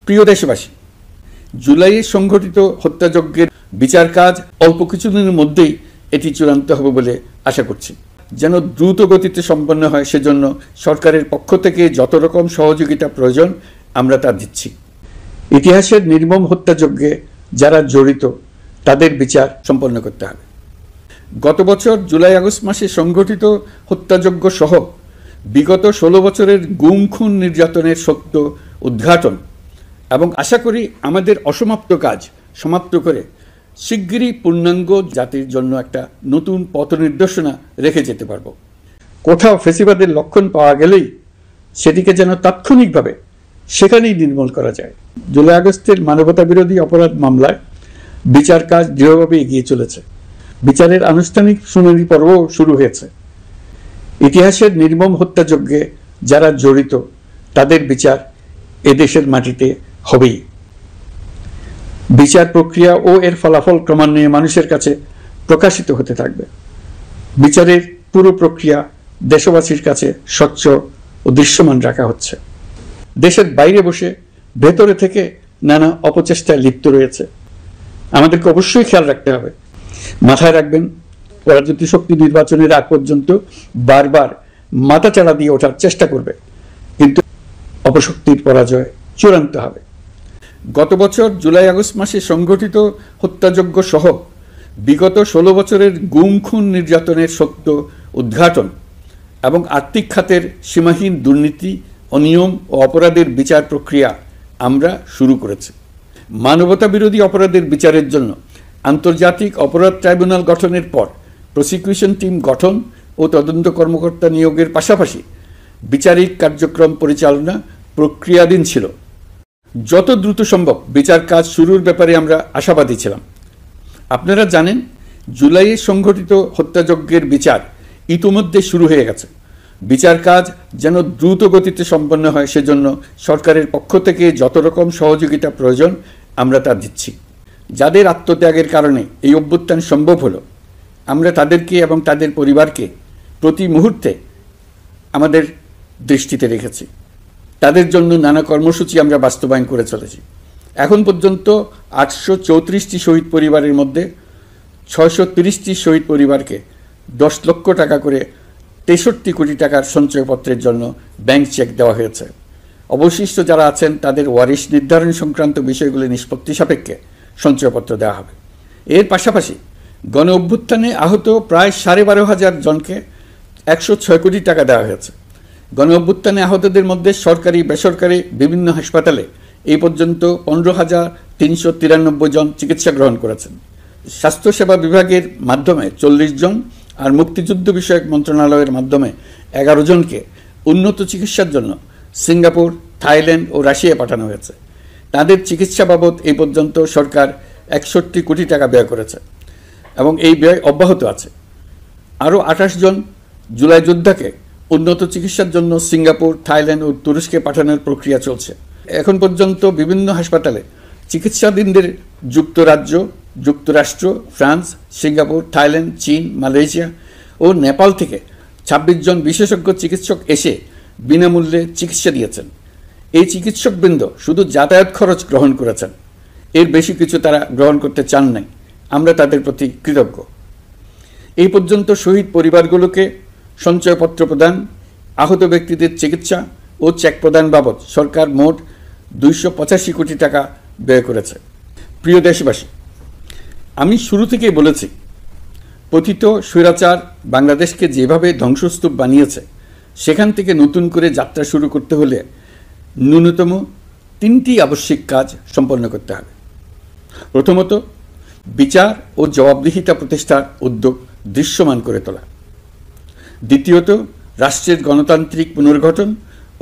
প্রিয় দেশবাসী, জুলাইয়ে সংঘটিত হত্যাযজ্ঞের বিচার কাজ অল্প কিছুদিনের মধ্যেই এটি চূড়ান্ত হবে বলে আশা করছি। যেন দ্রুত গতিতে সম্পন্ন হয় সেজন্য সরকারের পক্ষ থেকে যত রকম সহযোগিতা প্রয়োজন আমরা তা দিচ্ছি। ইতিহাসের নির্মম হত্যাযজ্ঞে যারা জড়িত তাদের বিচার সম্পন্ন করতে হবে। গত বছর জুলাই আগস্ট মাসে সংঘটিত হত্যাযজ্ঞ সহ বিগত 16 বছরের গুম খুন নির্যাতনের সত্য উদ্ঘাটন এবং আশা করি আমাদের অসমাপ্ত কাজ সমাপ্ত করে শিগগিরই পূর্ণাঙ্গ জাতির জন্য একটা নতুন পথ নির্দেশনা রেখে যেতে পারব। কোথাও ফ্যাসিবাদের লক্ষণ পাওয়া গেলেই সেটিকে যেন তাৎক্ষণিকভাবে সেখানেই নির্মূল করা যায়। জুলাই আগস্টের মানবতা বিরোধী অপরাধ মামলায় বিচার কাজ দৃঢ়ভাবে এগিয়ে চলেছে। বিচারের আনুষ্ঠানিক শুনানি পর্বও শুরু হয়েছে। ইতিহাসের নির্মম হত্যাযজ্ঞে যারা জড়িত তাদের বিচার এদেশের মাটিতে হবেই। বিচার প্রক্রিয়া ও এর ফলাফল ক্রমান্বয়ে মানুষের কাছে প্রকাশিত হতে থাকবে। বিচারের পুরো প্রক্রিয়া দেশবাসীর কাছে স্বচ্ছ ও দৃশ্যমান রাখা হচ্ছে। দেশের বাইরে বসে ভেতরে থেকে নানা অপচেষ্টায় লিপ্ত রয়েছে। আমাদেরকে অবশ্যই খেয়াল রাখতে হবে। মাথায় রাখবেন, পরাজিত শক্তি নির্বাচনের আগ পর্যন্ত বারবার মাথাচাড়া দিয়ে ওঠার চেষ্টা করবে, কিন্তু অপশক্তির পরাজয় চূড়ান্ত হবে। গত বছর জুলাই আগস্ট মাসে সংঘটিত হত্যাযজ্ঞ সহ বিগত 16 বছরের গুম খুন নির্যাতনের সত্য উদ্ঘাটন এবং আর্থিক খাতের সীমাহীন দুর্নীতি, অনিয়ম ও অপরাধের বিচার প্রক্রিয়া আমরা শুরু করেছি। মানবতা বিরোধী অপরাধের বিচারের জন্য আন্তর্জাতিক অপরাধ ট্রাইব্যুনাল গঠনের পর প্রসিকিউশন টিম গঠন ও তদন্ত কর্মকর্তা নিয়োগের পাশাপাশি বিচারিক কার্যক্রম পরিচালনা প্রক্রিয়াধীন ছিল। যত দ্রুত সম্ভব বিচার কাজ শুরুর ব্যাপারে আমরা আশাবাদী ছিলাম। আপনারা জানেন, জুলাইয়ে সংঘটিত হত্যাযজ্ঞের বিচার ইতিমধ্যে শুরু হয়ে গেছে। বিচার কাজ যেন দ্রুত গতিতে সম্পন্ন হয় সেজন্য সরকারের পক্ষ থেকে যত রকম সহযোগিতা প্রয়োজন আমরা তা দিচ্ছি। যাদের আত্মত্যাগের কারণে এই অভ্যুত্থান সম্ভব হলো, আমরা তাদেরকে এবং তাদের পরিবারকে প্রতি মুহূর্তে আমাদের দৃষ্টিতে রেখেছি। তাদের জন্য নানা কর্মসূচি আমরা বাস্তবায়ন করে চলেছি। এখন পর্যন্ত 834টি শহীদ পরিবারের মধ্যে 630টি শহীদ পরিবারকে 10 লক্ষ টাকা করে 63 কোটি টাকার সঞ্চয়পত্রের জন্য ব্যাংক চেক দেওয়া হয়েছে। অবশিষ্ট যারা আছেন তাদের ওয়ারিশ নির্ধারণ সংক্রান্ত বিষয়গুলি নিষ্পত্তি সাপেক্ষে সঞ্চয়পত্র দেওয়া হবে। এর পাশাপাশি গণ অভ্যুত্থানে আহত প্রায় 12,500 জনকে 106 কোটি টাকা দেওয়া হয়েছে। গণ অভ্যুত্থানে আহতদের মধ্যে সরকারি বেসরকারি বিভিন্ন হাসপাতালে এই পর্যন্ত 15,393 জন চিকিৎসা গ্রহণ করেছেন। স্বাস্থ্যসেবা বিভাগের মাধ্যমে 40 জন আর মুক্তিযুদ্ধ বিষয়ক মন্ত্রণালয়ের মাধ্যমে 11 জনকে উন্নত চিকিৎসার জন্য সিঙ্গাপুর, থাইল্যান্ড ও রাশিয়া পাঠানো হয়েছে। তাদের চিকিৎসা বাবদ এই পর্যন্ত সরকার 61 কোটি টাকা ব্যয় করেছে এবং এই ব্যয় অব্যাহত আছে। আরও 28 জন জুলাই যোদ্ধাকে উন্নত চিকিৎসার জন্য সিঙ্গাপুর, থাইল্যান্ড ও তুরস্কে পাঠানোর প্রক্রিয়া চলছে। এখন পর্যন্ত বিভিন্ন হাসপাতালে চিকিৎসাধীনদের যুক্তরাজ্য, যুক্তরাষ্ট্র, ফ্রান্স, সিঙ্গাপুর, থাইল্যান্ড, চীন, মালয়েশিয়া ও নেপাল থেকে 26 জন বিশেষজ্ঞ চিকিৎসক এসে বিনামূল্যে চিকিৎসা দিয়েছেন। এই চিকিৎসকবৃন্দ শুধু যাতায়াত খরচ গ্রহণ করেছেন, এর বেশি কিছু তারা গ্রহণ করতে চান নাই। আমরা তাদের প্রতি কৃতজ্ঞ। এই পর্যন্ত শহীদ পরিবারগুলোকে সঞ্চয়পত্র প্রদান, আহত ব্যক্তিদের চিকিৎসা ও চেক প্রদান বাবদ সরকার মোট 285 কোটি টাকা ব্যয় করেছে। প্রিয় দেশবাসী, আমি শুরু থেকেই বলেছি, পতিত স্বৈরাচার বাংলাদেশকে যেভাবে ধ্বংসস্তূপ বানিয়েছে, সেখান থেকে নতুন করে যাত্রা শুরু করতে হলে ন্যূনতম 3টি আবশ্যিক কাজ সম্পন্ন করতে হবে। প্রথমত, বিচার ও জবাবদিহিতা প্রতিষ্ঠার উদ্যোগ দৃশ্যমান করে তোলা। দ্বিতীয়ত, রাষ্ট্রের গণতান্ত্রিক পুনর্গঠন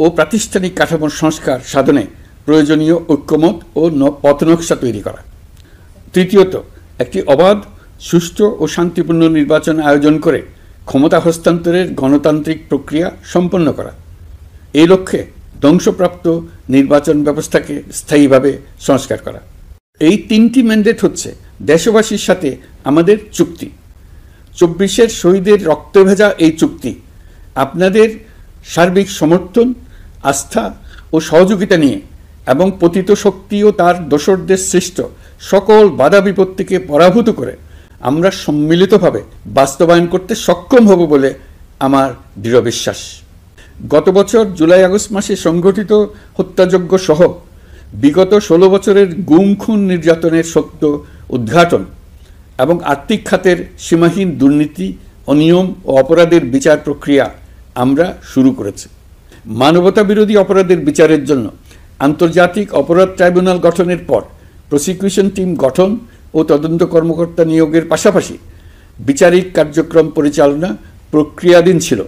ও প্রাতিষ্ঠানিক কাঠামোর সংস্কার সাধনে প্রয়োজনীয় ঐক্যমত ও পথনকশা তৈরি করা। তৃতীয়ত, একটি অবাধ, সুষ্ঠু ও শান্তিপূর্ণ নির্বাচন আয়োজন করে ক্ষমতা হস্তান্তরের গণতান্ত্রিক প্রক্রিয়া সম্পন্ন করা। এই লক্ষ্যে ধ্বংসপ্রাপ্ত নির্বাচন ব্যবস্থাকে স্থায়ীভাবে সংস্কার করা। এই 3টি ম্যান্ডেট হচ্ছে দেশবাসীর সাথে আমাদের চুক্তি। 24-এর শহীদের রক্তে ভেজা এই চুক্তি আপনাদের সার্বিক সমর্থন, আস্থা ও সহযোগিতা নিয়ে এবং পতিত শক্তি ও তার দোসরদের সৃষ্ট সকল বাধা বিপত্তিকে পরাভূত করে আমরা সম্মিলিতভাবে বাস্তবায়ন করতে সক্ষম হব বলে আমার দৃঢ় বিশ্বাস। গত বছর জুলাই আগস্ট মাসে সংঘটিত হত্যাযজ্ঞ সহ বিগত 16 বছরের গুম খুন নির্যাতনের সত্য উদ্ঘাটন এবং আর্থিক খাতের সীমাহীন দুর্নীতি, অনিয়ম ও অপরাধের বিচার প্রক্রিয়া আমরা শুরু করেছি। মানবতা বিরোধী অপরাধের বিচারের জন্য আন্তর্জাতিক অপরাধ ট্রাইব্যুনাল গঠনের পর প্রসিকিউশন টিম গঠন ও তদন্ত কর্মকর্তা নিয়োগের পাশাপাশি বিচারিক কার্যক্রম পরিচালনা প্রক্রিয়াধীন ছিল।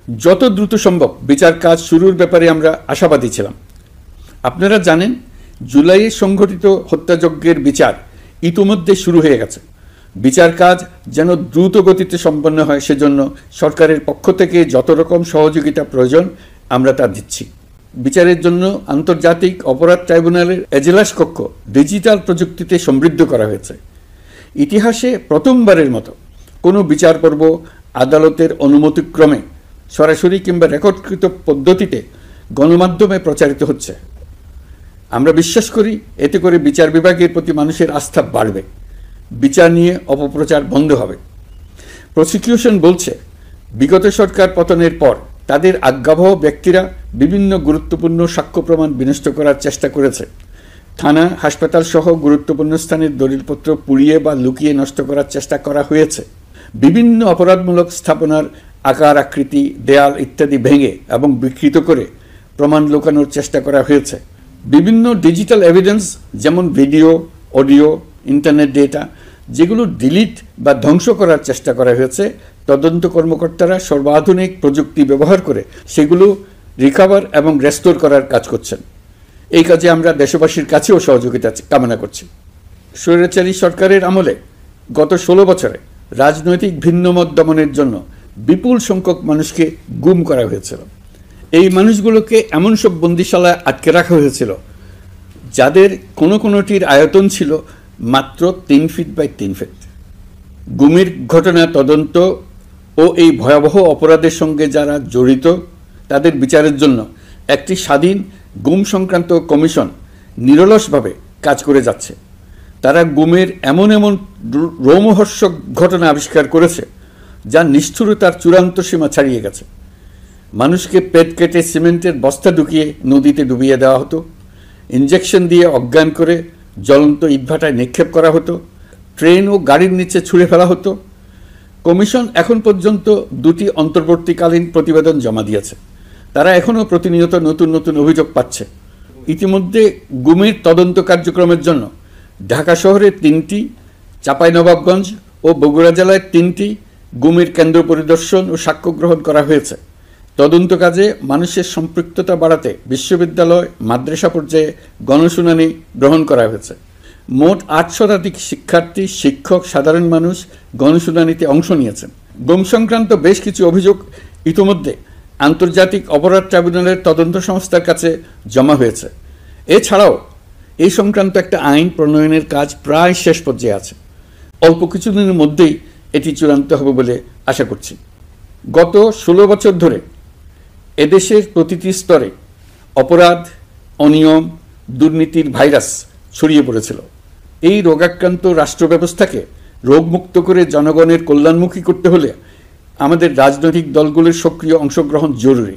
যত দ্রুত সম্ভব বিচার কাজ শুরুর ব্যাপারে আমরা আশাবাদী ছিলাম। আপনারা জানেন, জুলাইয়ে সংঘটিত হত্যাযজ্ঞের বিচার ইতিমধ্যে শুরু হয়ে গেছে। বিচার কাজ যেন দ্রুত গতিতে সম্পন্ন হয় সেজন্য সরকারের পক্ষ থেকে যত রকম সহযোগিতা প্রয়োজন আমরা তা দিচ্ছি। বিচারের জন্য আন্তর্জাতিক অপরাধ ট্রাইব্যুনালের এজলাস কক্ষ ডিজিটাল প্রযুক্তিতে সমৃদ্ধ করা হয়েছে। ইতিহাসে প্রথমবারের মতো কোনো বিচার পর্ব আদালতের অনুমতিক্রমে সরাসরি কিংবা রেকর্ডকৃত পদ্ধতিতে গণমাধ্যমে প্রচারিত হচ্ছে। আমরা বিশ্বাস করি এতে করে বিচার বিভাগের প্রতি মানুষের আস্থা বাড়বে, বিচার নিয়ে অপপ্রচার বন্ধ হবে। প্রসিকিউশন বলছে, বিগত সরকার পতনের পর তাদের আজ্ঞাবহ ব্যক্তিরা বিভিন্ন গুরুত্বপূর্ণ সাক্ষ্য প্রমাণ বিনষ্ট করার চেষ্টা করেছে। থানা, হাসপাতাল সহ গুরুত্বপূর্ণ স্থানের দলিলপত্র পুড়িয়ে বা লুকিয়ে নষ্ট করার চেষ্টা করা হয়েছে। বিভিন্ন অপরাধমূলক স্থাপনার আকার, আকৃতি, দেয়াল ইত্যাদি ভেঙে এবং বিকৃত করে প্রমাণ লুকানোর চেষ্টা করা হয়েছে। বিভিন্ন ডিজিটাল এভিডেন্স যেমন ভিডিও, অডিও, ইন্টারনেট ডেটা যেগুলো ডিলিট বা ধ্বংস করার চেষ্টা করা হয়েছে, তদন্ত কর্মকর্তারা সর্বাধুনিক প্রযুক্তি ব্যবহার করে সেগুলো রিকভার এবং রেস্টোর করার কাজ করছেন। এই কাজে আমরা দেশবাসীর কাছেও সহযোগিতা কামনা করছি। স্বৈরাচারী সরকারের আমলে গত 16 বছরে রাজনৈতিক ভিন্নমত দমনের জন্য বিপুল সংখ্যক মানুষকে গুম করা হয়েছিল। এই মানুষগুলোকে এমন সব বন্দিশালায় আটকে রাখা হয়েছিল যাদের কোনোটির আয়তন ছিল মাত্র 3 ফিট বাই 3 ফিট। গুমের ঘটনা তদন্ত ও এই ভয়াবহ অপরাধের সঙ্গে যারা জড়িত তাদের বিচারের জন্য একটি স্বাধীন গুম সংক্রান্ত কমিশন নিরলসভাবে কাজ করে যাচ্ছে। তারা গুমের এমন রোমহর্ষক ঘটনা আবিষ্কার করেছে যা নিষ্ঠুরতার চূড়ান্ত সীমা ছাড়িয়ে গেছে। মানুষকে পেট কেটে সিমেন্টের বস্তা ঢুকিয়ে নদীতে ডুবিয়ে দেওয়া হতো, ইঞ্জেকশন দিয়ে অজ্ঞান করে জ্বলন্ত ইটভাটায় নিক্ষেপ করা হতো, ট্রেন ও গাড়ির নিচে ছুঁড়ে ফেলা হতো। কমিশন এখন পর্যন্ত 2টি অন্তর্বর্তীকালীন প্রতিবেদন জমা দিয়েছে। তারা এখনও প্রতিনিয়ত নতুন অভিযোগ পাচ্ছে। ইতিমধ্যে গুমের তদন্ত কার্যক্রমের জন্য ঢাকা শহরে 3টি, চাঁপাইনবাবগঞ্জ ও বগুড়া জেলায় 3টি গুমের কেন্দ্র পরিদর্শন ও সাক্ষ্য গ্রহণ করা হয়েছে। তদন্ত কাজে মানুষের সম্পৃক্ততা বাড়াতে বিশ্ববিদ্যালয়, মাদ্রাসা পর্যায়ে গণশুনানি গ্রহণ করা হয়েছে। মোট 8 শতাধিক শিক্ষার্থী, শিক্ষক, সাধারণ মানুষ গণশুনানিতে অংশ নিয়েছেন। গুম সংক্রান্ত বেশ কিছু অভিযোগ ইতিমধ্যে আন্তর্জাতিক অপরাধ ট্রাইব্যুনালের তদন্ত সংস্থার কাছে জমা হয়েছে। এছাড়াও এই সংক্রান্ত একটা আইন প্রণয়নের কাজ প্রায় শেষ পর্যায়ে আছে। অল্প কিছুদিনের মধ্যেই এটি চূড়ান্ত হবে বলে আশা করছি। গত 16 বছর ধরে এদেশের প্রতিটি স্তরে অপরাধ, অনিয়ম, দুর্নীতির ভাইরাস ছড়িয়ে পড়েছিল। এই রোগাক্রান্ত রাষ্ট্র ব্যবস্থাকে রোগমুক্ত করে জনগণের কল্যাণমুখী করতে হলে আমাদের রাজনৈতিক দলগুলোর সক্রিয় অংশগ্রহণ জরুরি।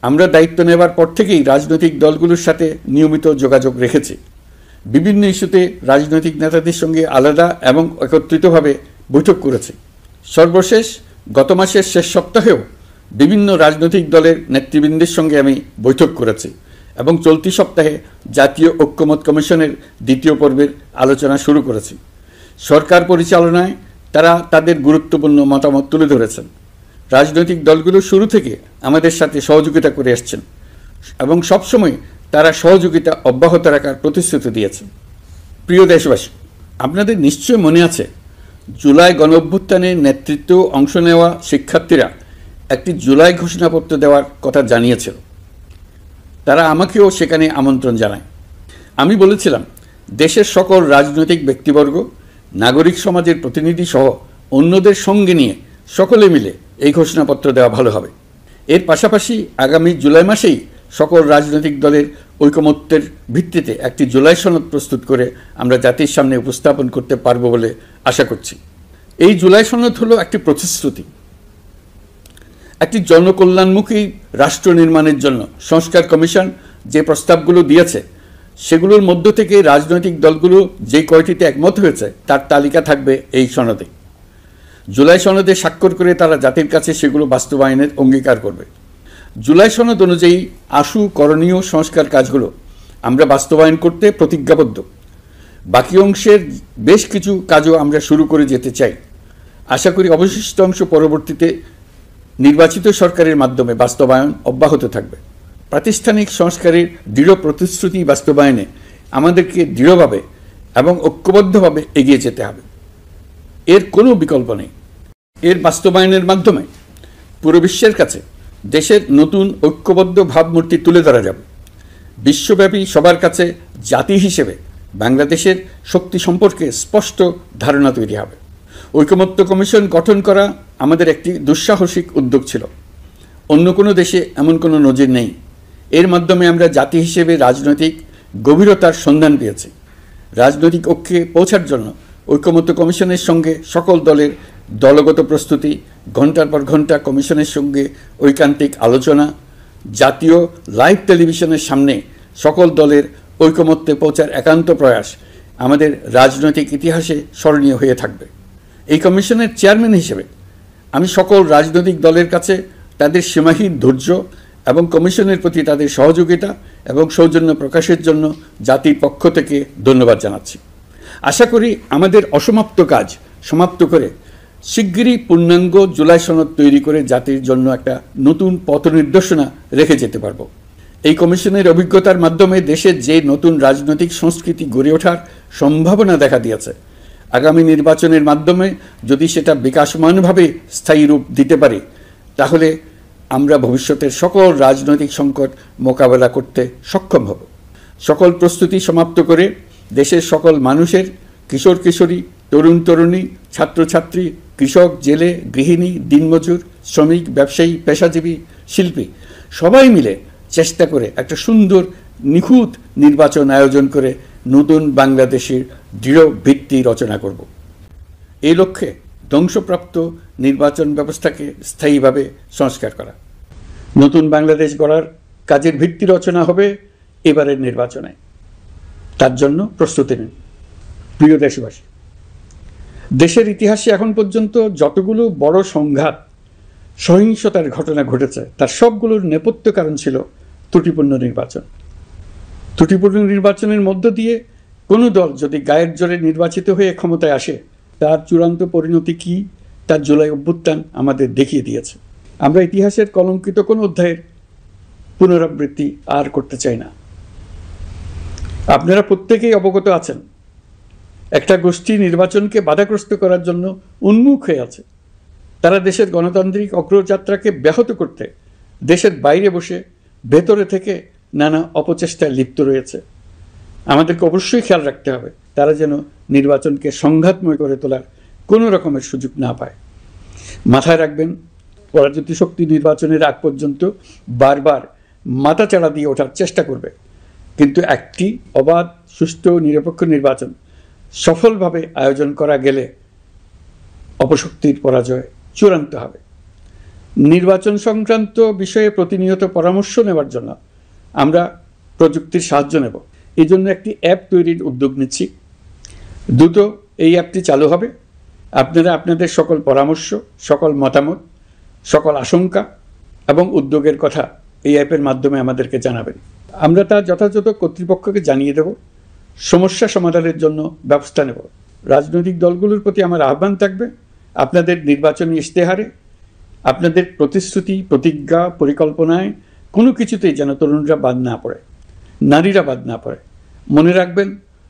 আমরা দায়িত্ব নেবার পর থেকেই রাজনৈতিক দলগুলোর সাথে নিয়মিত যোগাযোগ রেখেছি। বিভিন্ন ইস্যুতে রাজনৈতিক নেতাদের সঙ্গে আলাদা এবং একত্রিতভাবে বৈঠক করেছি। সর্বশেষ গত মাসের শেষ সপ্তাহেও বিভিন্ন রাজনৈতিক দলের নেতৃবৃন্দের সঙ্গে আমি বৈঠক করেছি এবং চলতি সপ্তাহে জাতীয় ঐক্যমত কমিশনের 2য় পর্বের আলোচনা শুরু করেছি। সরকার পরিচালনায় তারা তাদের গুরুত্বপূর্ণ মতামত তুলে ধরেছেন। রাজনৈতিক দলগুলো শুরু থেকে আমাদের সাথে সহযোগিতা করে আসছেন এবং সবসময় তারা সহযোগিতা অব্যাহত রাখার প্রতিশ্রুতি দিয়েছেন। প্রিয় দেশবাসী, আপনাদের নিশ্চয় মনে আছে জুলাই গণঅভ্যুত্থানে নেতৃত্ব অংশ নেওয়া শিক্ষার্থীরা একটি জুলাই ঘোষণাপত্র দেওয়ার কথা জানিয়েছিল। তারা আমাকেও সেখানে আমন্ত্রণ জানায়। আমি বলেছিলাম দেশের সকল রাজনৈতিক ব্যক্তিবর্গ, নাগরিক সমাজের প্রতিনিধি সহ অন্যদের সঙ্গে নিয়ে সকলে মিলে এই ঘোষণাপত্র দেওয়া ভালো হবে। এর পাশাপাশি আগামী জুলাই মাসেই সকল রাজনৈতিক দলের ঐকমত্যের ভিত্তিতে একটি জুলাই সনদ প্রস্তুত করে আমরা জাতির সামনে উপস্থাপন করতে পারব বলে আশা করছি। এই জুলাই সনদ হলো একটি প্রতিশ্রুতি, একটি জনকল্যাণমুখী রাষ্ট্র নির্মাণের জন্য সংস্কার কমিশন যে প্রস্তাবগুলো দিয়েছে সেগুলোর মধ্য থেকে রাজনৈতিক দলগুলো যে কয়টিতে একমত হয়েছে তার তালিকা থাকবে এই সনদে। জুলাই সনদে স্বাক্ষর করে তারা জাতির কাছে সেগুলো বাস্তবায়নের অঙ্গীকার করবে। জুলাই সনদ অনুযায়ী আশু করণীয় সংস্কার কাজগুলো আমরা বাস্তবায়ন করতে প্রতিজ্ঞাবদ্ধ। বাকি অংশের বেশ কিছু কাজও আমরা শুরু করে যেতে চাই। আশা করি অবশিষ্ট অংশ পরবর্তীতে নির্বাচিত সরকারের মাধ্যমে বাস্তবায়ন অব্যাহত থাকবে। প্রাতিষ্ঠানিক সংস্কারের দৃঢ় প্রতিশ্রুতি বাস্তবায়নে আমাদেরকে দৃঢ়ভাবে এবং ঐক্যবদ্ধভাবে এগিয়ে যেতে হবে। এর কোনো বিকল্প নেই। এর বাস্তবায়নের মাধ্যমে পুরো বিশ্বের কাছে দেশের নতুন ঐক্যবদ্ধ ভাবমূর্তি তুলে ধরা যাবে। বিশ্বব্যাপী সবার কাছে জাতি হিসেবে বাংলাদেশের শক্তি সম্পর্কে স্পষ্ট ধারণা তৈরি হবে। ঐকমত্য কমিশন গঠন করা আমাদের একটি দুঃসাহসিক উদ্যোগ ছিল। অন্য কোনো দেশে এমন কোনো নজির নেই। এর মাধ্যমে আমরা জাতি হিসেবে রাজনৈতিক গভীরতার সন্ধান পেয়েছি। রাজনৈতিক ঐক্যে পৌঁছার জন্য ঐকমত্য কমিশনের সঙ্গে সকল দলের দলগত প্রস্তুতি, ঘন্টার পর ঘন্টা কমিশনের সঙ্গে ঐকান্তিক আলোচনা, জাতীয় লাইভ টেলিভিশনের সামনে সকল দলের ঐকমত্যে পৌঁছার একান্ত প্রয়াস আমাদের রাজনৈতিক ইতিহাসে স্মরণীয় হয়ে থাকবে। এই কমিশনের চেয়ারম্যান হিসেবে আমি সকল রাজনৈতিক দলের কাছে তাদের সীমাহীন ধৈর্য এবং কমিশনের প্রতি তাদের সহযোগিতা এবং সৌজন্য প্রকাশের জন্য জাতির পক্ষ থেকে ধন্যবাদ জানাচ্ছি। আশা করি আমাদের অসমাপ্ত কাজ সমাপ্ত করে শিগগিরই পূর্ণাঙ্গ জুলাই সনদ তৈরি করে জাতির জন্য একটা নতুন পথ নির্দেশনা রেখে যেতে পারব। এই কমিশনের অভিজ্ঞতার মাধ্যমে দেশের যে নতুন রাজনৈতিক সংস্কৃতি গড়ে ওঠার সম্ভাবনা দেখা দিয়েছে, আগামী নির্বাচনের মাধ্যমে যদি সেটা বিকাশমানভাবে স্থায়ী রূপ দিতে পারে তাহলে আমরা ভবিষ্যতের সকল রাজনৈতিক সংকট মোকাবেলা করতে সক্ষম হব। সকল প্রস্তুতি সমাপ্ত করে দেশের সকল মানুষের, কিশোর কিশোরী, তরুণ তরুণী, ছাত্রছাত্রী, কৃষক, জেলে, গৃহিণী, দিনমজুর, শ্রমিক, ব্যবসায়ী, পেশাজীবী, শিল্পী সবাই মিলে চেষ্টা করে একটা সুন্দর নিখুঁত নির্বাচন আয়োজন করে নতুন বাংলাদেশের দৃঢ় ভিত্তি রচনা করব। এই লক্ষ্যে ধ্বংসপ্রাপ্ত নির্বাচন ব্যবস্থাকে স্থায়ীভাবে সংস্কার করা। নতুন বাংলাদেশ গড়ার কাজের ভিত্তি রচনা হবে এবারের নির্বাচনে। তার জন্য প্রস্তুতি নিন। প্রিয় দেশবাসী, দেশের ইতিহাসে এখন পর্যন্ত যতগুলো বড় সংঘাত, সহিংসতার ঘটনা ঘটেছে তার সবগুলোর নেপথ্য কারণ ছিল ত্রুটিপূর্ণ নির্বাচন। ত্রুটিপূর্ণ নির্বাচনের মধ্য দিয়ে কোনো দল যদি গায়ের জোরে নির্বাচিত হয়ে ক্ষমতায় আসে তার চূড়ান্ত পরিণতি কী তার জুলাই অভ্যুত্থান আমাদের দেখিয়ে দিয়েছে। আমরা ইতিহাসের কলঙ্কিত কোনো অধ্যায়ের পুনরাবৃত্তি আর করতে চাই না। আপনারা প্রত্যেকেই অবগত আছেন, একটা গোষ্ঠী নির্বাচনকে বাধাগ্রস্ত করার জন্য উন্মুখ হয়ে আছে। তারা দেশের গণতান্ত্রিক অগ্রযাত্রাকে ব্যাহত করতে দেশের বাইরে বসে ভেতরে থেকে নানা অপচেষ্টায় লিপ্ত রয়েছে। আমাদেরকে অবশ্যই খেয়াল রাখতে হবে তারা যেন নির্বাচনকে সংঘাতময় করে তোলার কোনো রকমের সুযোগ না পায়। মাথায় রাখবেন, পরাজিত শক্তি নির্বাচনের আগ পর্যন্ত বারবার মাথাচাড়া দিয়ে ওঠার চেষ্টা করবে, কিন্তু একটি অবাধ, সুষ্ঠু, নিরপেক্ষ নির্বাচন সফলভাবে আয়োজন করা গেলে অপশক্তির পরাজয় চূড়ান্ত হবে। নির্বাচন সংক্রান্ত বিষয়ে প্রতিনিয়ত পরামর্শ নেওয়ার জন্য আমরা প্রযুক্তির সাহায্য নেব। এই জন্য একটি অ্যাপ তৈরির উদ্যোগ নিচ্ছি। দ্রুত এই অ্যাপটি চালু হবে। আপনারা আপনাদের সকল পরামর্শ, সকল মতামত, সকল আশঙ্কা এবং উদ্যোগের কথা এই অ্যাপের মাধ্যমে আমাদেরকে জানাবেন। আমরা তা যথাযথ কর্তৃপক্ষকে জানিয়ে দেব, সমস্যা সমাধানের জন্য ব্যবস্থা নেব। রাজনৈতিক দলগুলোর প্রতি আমার আহ্বান থাকবে, আপনাদের নির্বাচনী ইশতেহারে, আপনাদের প্রতিশ্রুতি, প্রতিজ্ঞা, পরিকল্পনায় কোনো কিছুতেই যেন তরুণরা বাদ না পড়ে, নারীরা বাদ না পড়ে। মনে রাখবেন,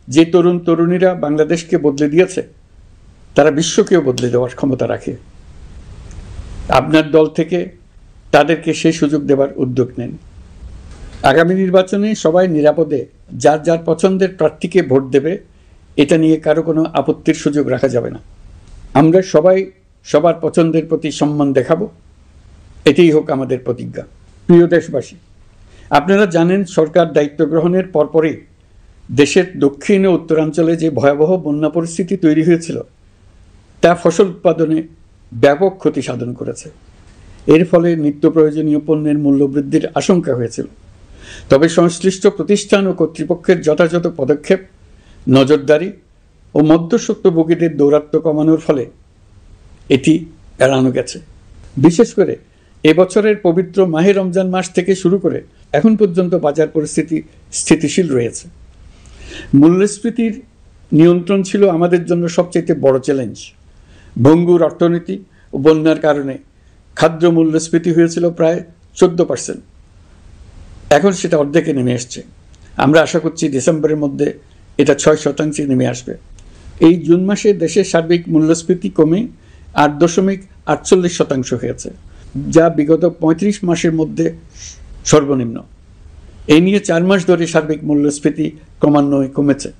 যে তরুণ তরুণীরা বাংলাদেশকে বদলে দিয়েছে তারা বিশ্বকেও বদলে দেওয়ার ক্ষমতা রাখে। আপনার দল থেকে তাদেরকে সেই সুযোগ দেওয়ার উদ্যোগ নেন। আগামী নির্বাচনে সবাই নিরাপদে যার যার পছন্দের প্রার্থীকে ভোট দেবে, এটা নিয়ে কারো কোনো আপত্তির সুযোগ রাখা যাবে না। আমরা সবাই সবার পছন্দের প্রতি সম্মান দেখাবো, এটাই হোক আমাদের প্রতিজ্ঞা। প্রিয় দেশবাসী, আপনারা জানেন, সরকার দায়িত্ব গ্রহণের পরপরই দেশের দক্ষিণ ও উত্তরাঞ্চলে যে ভয়াবহ বন্যা পরিস্থিতি তৈরি হয়েছিল তা ফসল উৎপাদনে ব্যাপক ক্ষতি সাধন করেছে। এর ফলে নিত্য প্রয়োজনীয় পণ্যের মূল্য বৃদ্ধির আশঙ্কা হয়েছিল। তবে সংশ্লিষ্ট প্রতিষ্ঠান ও কর্তৃপক্ষের যথাযথ পদক্ষেপ, নজরদারি ও মধ্যস্বত্বভোগীদের দৌরাত্ম্য কমানোর ফলে এটি এড়ানো গেছে। বিশেষ করে এবছরের পবিত্র মাহে রমজান মাস থেকে শুরু করে এখন পর্যন্ত বাজার পরিস্থিতি স্থিতিশীল রয়েছে। মূল্যস্ফীতির নিয়ন্ত্রণ ছিল আমাদের জন্য সবচেয়ে বড় চ্যালেঞ্জ। ভঙ্গুর অর্থনীতি ও বন্যার কারণে খাদ্য মূল্যস্ফীতি হয়েছিল প্রায় 14%। এখন সেটা অর্ধেকে নেমে আসছে। আমরা আশা করছি ডিসেম্বরের মধ্যে এটা 6% নেমে আসবে। এই জুন মাসে দেশের সার্বিক মূল্যস্ফীতি কমে 8.48% হয়েছে, যা বিগত 35 মাসের মধ্যে সর্বনিম্ন। এই নিয়ে 4 মাস ধরে সার্বিক মূল্যস্ফীতি ক্রমান্বয়ে কমেছে।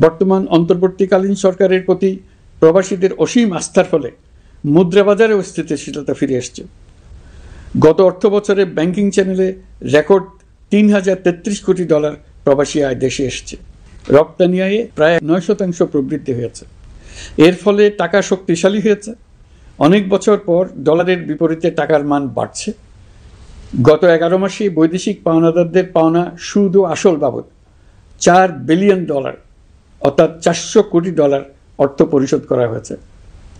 বর্তমান অন্তর্বর্তীকালীন সরকারের প্রতি প্রবাসীদের অসীম আস্থার ফলে মুদ্রা বাজারেও স্থিতিশীলতা ফিরে এসছে। গত অর্থ বছরে ব্যাংকিং চ্যানেলে রেকর্ড $3033 কোটি প্রবাসী আয় দেশে এসছে। রপ্তানি আয়ে প্রায় 9% প্রবৃদ্ধি হয়েছে। এর ফলে টাকা শক্তিশালী হয়েছে। অনেক বছর পর ডলারের বিপরীতে টাকার মান বাড়ছে। গত 11 মাসে বৈদেশিক পাওনাদারদের পাওনা সুদ ও আসল বাবদ $4 বিলিয়ন অর্থাৎ $400 কোটি অর্থ পরিশোধ করা হয়েছে,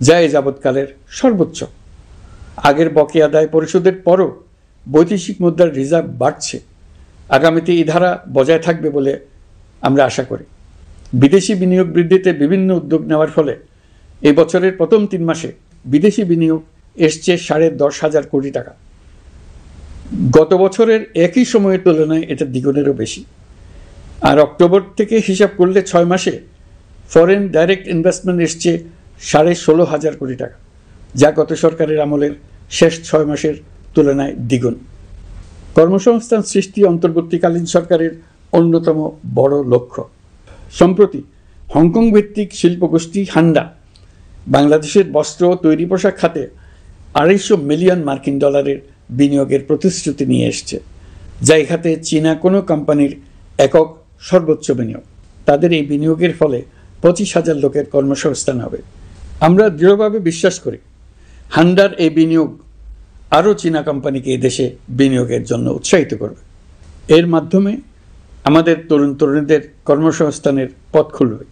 যা এ যাবৎকালের সর্বোচ্চ। আগের বকেয়া আদায় পরিশোধের পরও বৈদেশিক মুদ্রার রিজার্ভ বাড়ছে। আগামীতে এই ধারা বজায় থাকবে বলে আমরা আশা করি। বিদেশি বিনিয়োগ বৃদ্ধিতে বিভিন্ন উদ্যোগ নেওয়ার ফলে এই বছরের প্রথম 3 মাসে বিদেশি বিনিয়োগ এসছে $10,500 কোটি। গত বছরের একই সময়ের তুলনায় এটা দ্বিগুণেরও বেশি। আর অক্টোবর থেকে হিসাব করলে 6 মাসে ফরেন ডাইরেক্ট ইনভেস্টমেন্ট এসছে $16,500 কোটি, যা গত সরকারের আমলের শেষ 6 মাসের তুলনায় দ্বিগুণ। কর্মসংস্থান সৃষ্টি অন্তর্বর্তীকালীন সরকারের অন্যতম বড় লক্ষ্য। সম্প্রতি হংকং ভিত্তিক শিল্পগোষ্ঠী হান্ডা বাংলাদেশের বস্ত্র ও তৈরি পোশাক খাতে $250 মিলিয়ন বিনিয়োগের প্রতিশ্রুতি নিয়ে এসছে, যা এই খাতে চীনা কোনো কোম্পানির একক সর্বোচ্চ বিনিয়োগ। তাদের এই বিনিয়োগের ফলে 25,000 লোকের কর্মসংস্থান হবে। আমরা দৃঢ়ভাবে বিশ্বাস করি হান্ডার এই বিনিয়োগ আরও চীনা কোম্পানিকে এই দেশে বিনিয়োগের জন্য উৎসাহিত করবে। এর মাধ্যমে আমাদের তরুণ তরুণীদের কর্মসংস্থানের পথ খুলবে।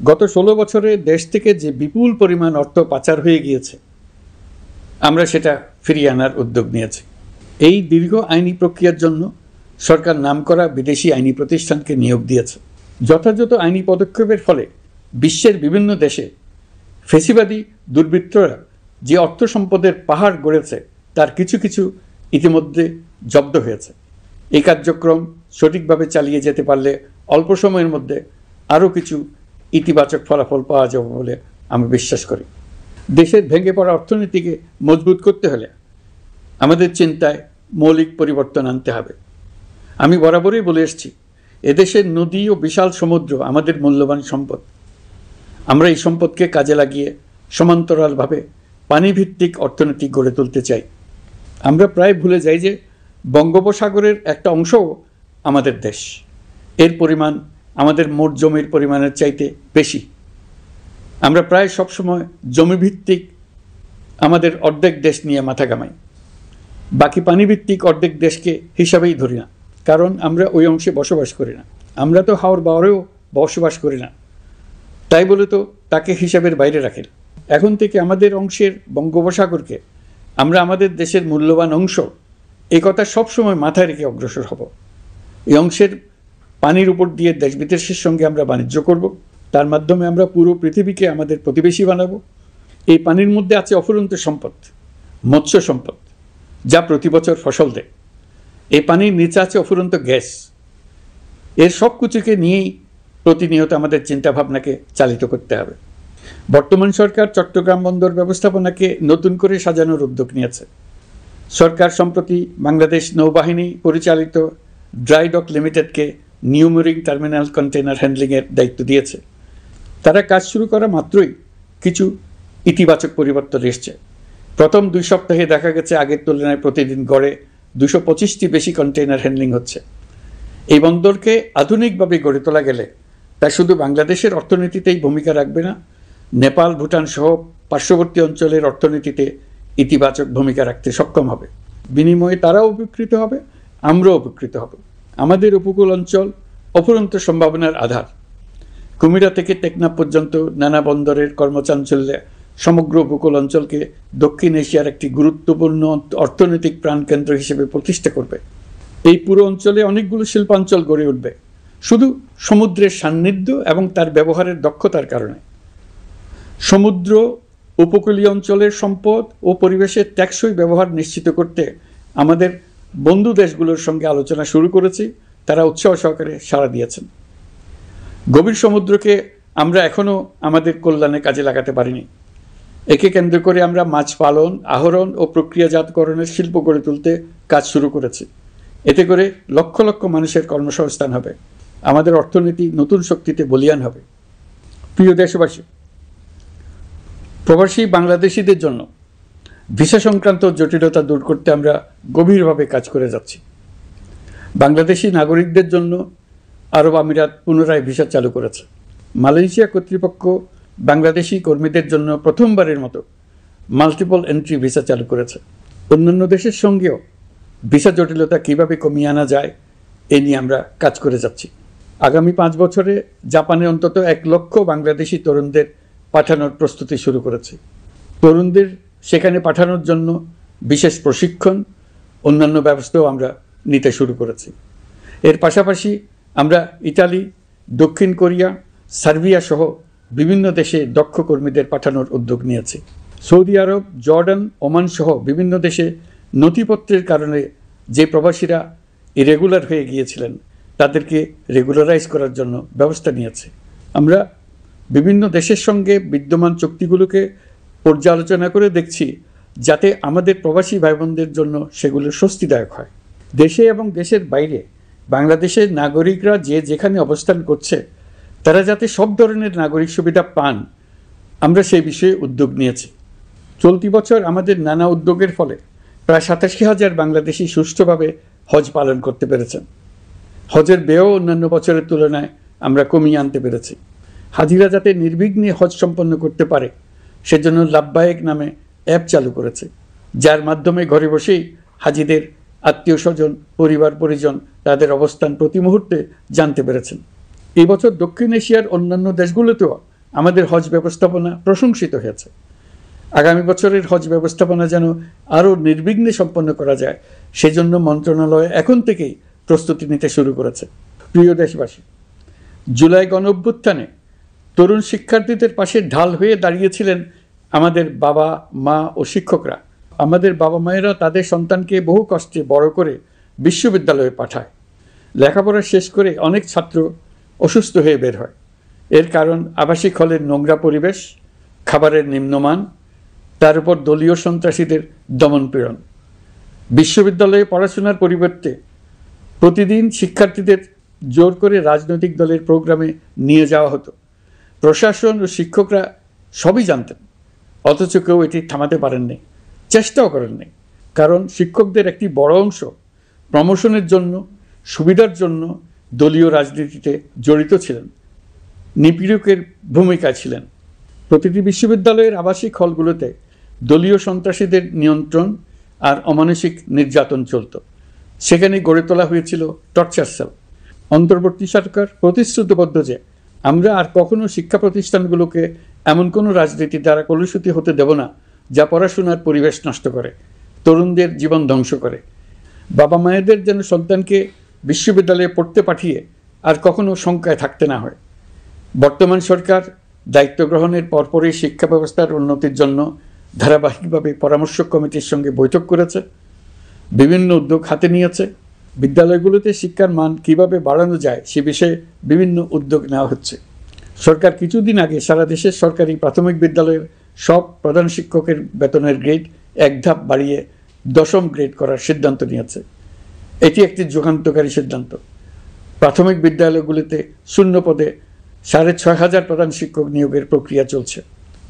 গত 16 বছরে দেশ থেকে যে বিপুল পরিমাণ অর্থ পাচার হয়ে গিয়েছে, আমরা সেটা ফিরিয়ে আনার উদ্যোগ নিয়েছি। এই দীর্ঘ আইনি প্রক্রিয়ার জন্য সরকার নামকরা বিদেশি আইনি প্রতিষ্ঠানকে নিয়োগ দিয়েছে। যথাযথ আইনি পদক্ষেপের ফলে বিশ্বের বিভিন্ন দেশে ফেসিবাদী দুর্বৃত্তরা যে অর্থ সম্পদের পাহাড় গড়েছে তার কিছু কিছু ইতিমধ্যে জব্দ হয়েছে। এই কার্যক্রম সঠিকভাবে চালিয়ে যেতে পারলে অল্প সময়ের মধ্যে আরও কিছু ইতিবাচক ফলাফল পাওয়া যাবে বলে আমি বিশ্বাস করি। দেশের ভেঙে পড়া অর্থনীতিকে মজবুত করতে হলে আমাদের চিন্তায় মৌলিক পরিবর্তন আনতে হবে। আমি বরাবরই বলে এসেছি, এদেশের নদী ও বিশাল সমুদ্র আমাদের মূল্যবান সম্পদ। আমরা এই সম্পদকে কাজে লাগিয়ে সমান্তরালভাবে পানিভিত্তিক অর্থনীতি গড়ে তুলতে চাই। আমরা প্রায় ভুলে যাই যে বঙ্গোপসাগরের একটা অংশও আমাদের দেশ। এর পরিমাণ আমাদের মোট জমির পরিমাণের চাইতে বেশি। আমরা প্রায় সবসময় জমিভিত্তিক আমাদের অর্ধেক দেশ নিয়ে মাথা ঘামাই, বাকি পানিভিত্তিক অর্ধেক দেশকে হিসাবেই ধরি না, কারণ আমরা ওই অংশে বসবাস করি না। আমরা তো হাওর বাওরেও বসবাস করি না, তাই বলে তো তাকে হিসাবের বাইরে রাখেন। এখন থেকে আমাদের অংশের বঙ্গোপসাগরকে আমরা আমাদের দেশের মূল্যবান অংশ, এই কথা সবসময় মাথায় রেখে অগ্রসর হব। এই অংশের পানির উপর দিয়ে দেশ বিদেশের সঙ্গে আমরা বাণিজ্য করব। তার মাধ্যমে আমরা পুরো পৃথিবীকে আমাদের প্রতিবেশী বানাবো। এই পানির মধ্যে আছে অফুরন্ত সম্পদ, মৎস্য সম্পদ, যা প্রতি বছর ফসল দেয়। এই পানির নিচে আছে অফুরন্ত গ্যাস। এর সব কিছুকে নিয়েই প্রতিনিয়ত আমাদের চিন্তাভাবনাকে চালিত করতে হবে। বর্তমান সরকার চট্টগ্রাম বন্দর ব্যবস্থাপনাকে নতুন করে সাজানোর উদ্যোগ নিয়েছে। সরকার সম্প্রতি বাংলাদেশ নৌবাহিনী পরিচালিত ড্রাই ডক লিমিটেডকে নিউ মেরিন টার্মিনাল কন্টেইনার হ্যান্ডলিংয়ের দায়িত্ব দিয়েছে। তারা কাজ শুরু করা মাত্রই কিছু ইতিবাচক পরিবর্তন এসছে। প্রথম 2 সপ্তাহে দেখা গেছে আগের তুলনায় প্রতিদিন গড়ে 225টি বেশি কন্টেইনার হ্যান্ডলিং হচ্ছে। এই বন্দরকে আধুনিকভাবে গড়ে তোলা গেলে তা শুধু বাংলাদেশের অর্থনীতিতেই ভূমিকা রাখবে না, নেপাল, ভুটান সহ পার্শ্ববর্তী অঞ্চলের অর্থনীতিতে ইতিবাচক ভূমিকা রাখতে সক্ষম হবে। বিনিময়ে তারাও উপকৃত হবে, আমরাও উপকৃত হব। আমাদের উপকূল অঞ্চল অফুরন্ত সম্ভাবনার আধার। কুমিরা থেকে টেকনাফ পর্যন্ত নানা বন্দরের কর্মচাঞ্চল্যে সমগ্র উপকূল অঞ্চলকে দক্ষিণ এশিয়ার একটি গুরুত্বপূর্ণ অর্থনৈতিক প্রাণকেন্দ্র হিসেবে প্রতিষ্ঠা করবে। এই পুরো অঞ্চলে অনেকগুলো শিল্পাঞ্চল গড়ে উঠবে শুধু সমুদ্রের সান্নিধ্য এবং তার ব্যবহারের দক্ষতার কারণে। সমুদ্র উপকূলীয় অঞ্চলের সম্পদ ও পরিবেশের টেকসই ব্যবহার নিশ্চিত করতে আমাদের বন্ধু দেশগুলোর সঙ্গে আলোচনা শুরু করেছি, তারা উৎসাহ সহকারে সাড়া দিয়েছেন। গভীর সমুদ্রকে আমরা এখনও আমাদের কল্যাণে কাজে লাগাতে পারিনি। একে কেন্দ্র করে আমরা মাছ পালন, আহরণ ও প্রক্রিয়াজাতকরণের শিল্প গড়ে তুলতে কাজ শুরু করেছি। এতে করে লক্ষ লক্ষ মানুষের কর্মসংস্থান হবে, আমাদের অর্থনীতি নতুন শক্তিতে বলীয়ান হবে। প্রিয় দেশবাসী, প্রবাসী বাংলাদেশিদের জন্য ভিসা সংক্রান্ত জটিলতা দূর করতে আমরা গভীরভাবে কাজ করে যাচ্ছি। বাংলাদেশি নাগরিকদের জন্য আরব আমিরাত পুনরায় ভিসা চালু করেছে। মালয়েশিয়া কর্তৃপক্ষ বাংলাদেশি কর্মীদের জন্য প্রথমবারের মতো মাল্টিপল এন্ট্রি ভিসা চালু করেছে। অন্যান্য দেশের সঙ্গেও ভিসা জটিলতা কীভাবে কমিয়ে আনা যায় এ নিয়ে আমরা কাজ করে যাচ্ছি। আগামী 5 বছরে জাপানে অন্তত 1 লক্ষ বাংলাদেশি তরুণদের পাঠানোর প্রস্তুতি শুরু করেছি। তরুণদের সেখানে পাঠানোর জন্য বিশেষ প্রশিক্ষণ, অন্যান্য ব্যবস্থাও আমরা নিতে শুরু করেছি। এর পাশাপাশি আমরা ইতালি, দক্ষিণ কোরিয়া, সার্বিয়া সহ বিভিন্ন দেশে দক্ষ কর্মীদের পাঠানোর উদ্যোগ নিয়েছি। সৌদি আরব, জর্ডান, ওমান সহ বিভিন্ন দেশে নথিপত্রের কারণে যে প্রবাসীরা ইরেগুলার হয়ে গিয়েছিলেন তাদেরকে রেগুলারাইজ করার জন্য ব্যবস্থা নিয়েছে। আমরা বিভিন্ন দেশের সঙ্গে বিদ্যমান চুক্তিগুলোকে পর্যালোচনা করে দেখছি যাতে আমাদের প্রবাসী ভাই বোনদের জন্য সেগুলো স্বস্তিদায়ক হয়। দেশে এবং দেশের বাইরে বাংলাদেশের নাগরিকরা যে যেখানে অবস্থান করছে তারা যাতে সব ধরনের নাগরিক সুবিধা পান, আমরা সেই বিষয়ে উদ্যোগ নিয়েছি। চলতি বছর আমাদের নানা উদ্যোগের ফলে প্রায় 87,000 বাংলাদেশি সুষ্ঠুভাবে হজ পালন করতে পেরেছেন। হজের ব্যয়ও অন্যান্য বছরের তুলনায় আমরা কমিয়ে আনতে পেরেছি। হাজিরা যাতে নির্বিঘ্নে হজ সম্পন্ন করতে পারে সেজন্য লাব্বায়েক নামে অ্যাপ চালু করেছে, যার মাধ্যমে ঘরে বসেই হাজিদের আত্মীয় স্বজন, পরিবার পরিজন তাদের অবস্থান প্রতি মুহূর্তে জানতে পেরেছেন। এই বছর দক্ষিণ এশিয়ার অন্যান্য দেশগুলোতেও আমাদের হজ ব্যবস্থাপনা প্রশংসিত হয়েছে। আগামী বছরের হজ ব্যবস্থাপনা যেন আরও নির্বিঘ্নে সম্পন্ন করা যায় সেজন্য মন্ত্রণালয় এখন থেকেই প্রস্তুতি নিতে শুরু করেছে। প্রিয় দেশবাসী, জুলাই গণঅভ্যুত্থানে তরুণ শিক্ষার্থীদের পাশে ঢাল হয়ে দাঁড়িয়েছিলেন আমাদের বাবা মা ও শিক্ষকরা। আমাদের বাবা মায়েরা তাদের সন্তানকে বহু কষ্টে বড় করে বিশ্ববিদ্যালয়ে পাঠায়। লেখাপড়া শেষ করে অনেক ছাত্র অসুস্থ হয়ে বের হয়। এর কারণ আবাসিক হলের নোংরা পরিবেশ, খাবারের নিম্নমান, তার উপর দলীয় সন্ত্রাসীদের দমনপীড়ন। বিশ্ববিদ্যালয়ে পড়াশোনার পরিবর্তে প্রতিদিন শিক্ষার্থীদের জোর করে রাজনৈতিক দলের প্রোগ্রামে নিয়ে যাওয়া হতো। প্রশাসন ও শিক্ষকরা সবই জানতেন, অথচ কেউ এটি থামাতে পারেননি, চেষ্টাও করেননি। কারণ শিক্ষকদের একটি বড় অংশ প্রমোশনের জন্য, সুবিধার জন্য দলীয় রাজনীতিতে জড়িত ছিলেন, নিপীড়কের ভূমিকায় ছিলেন। প্রতিটি বিশ্ববিদ্যালয়ের আবাসিক হলগুলোতে দলীয় সন্ত্রাসীদের নিয়ন্ত্রণ আর অমানসিক নির্যাতন চলত। সেখানে গড়ে তোলা হয়েছিল টর্চার সেল। অন্তর্বর্তী সরকার প্রতিশ্রুতিবদ্ধ যে আমরা আর কখনো শিক্ষা প্রতিষ্ঠানগুলোকে এমন কোনো রাজনীতি দ্বারা কলুষিত হতে দেব না যা পড়াশোনার পরিবেশ নষ্ট করে, তরুণদের জীবন ধ্বংস করে। বাবা মায়েদের যেন সন্তানকে বিশ্ববিদ্যালয়ে পড়তে পাঠিয়ে আর কখনো শঙ্কায় থাকতে না হয়। বর্তমান সরকার দায়িত্ব গ্রহণের পরপরই শিক্ষা ব্যবস্থার উন্নতির জন্য ধারাবাহিকভাবে পরামর্শ কমিটির সঙ্গে বৈঠক করেছে, বিভিন্ন উদ্যোগ হাতে নিয়েছে। বিদ্যালয়গুলোতে শিক্ষার মান কীভাবে বাড়ানো যায় সে বিষয়ে বিভিন্ন উদ্যোগ নেওয়া হচ্ছে। সরকার কিছুদিন আগে সারা দেশের সরকারি প্রাথমিক বিদ্যালয়ের সব প্রধান শিক্ষকের বেতনের গ্রেড 1 ধাপ বাড়িয়ে 10ম গ্রেড করার সিদ্ধান্ত নিয়েছে। এটি একটি যুগান্তকারী সিদ্ধান্ত। প্রাথমিক বিদ্যালয়গুলিতে শূন্য পদে 6,500 প্রধান শিক্ষক নিয়োগের প্রক্রিয়া চলছে।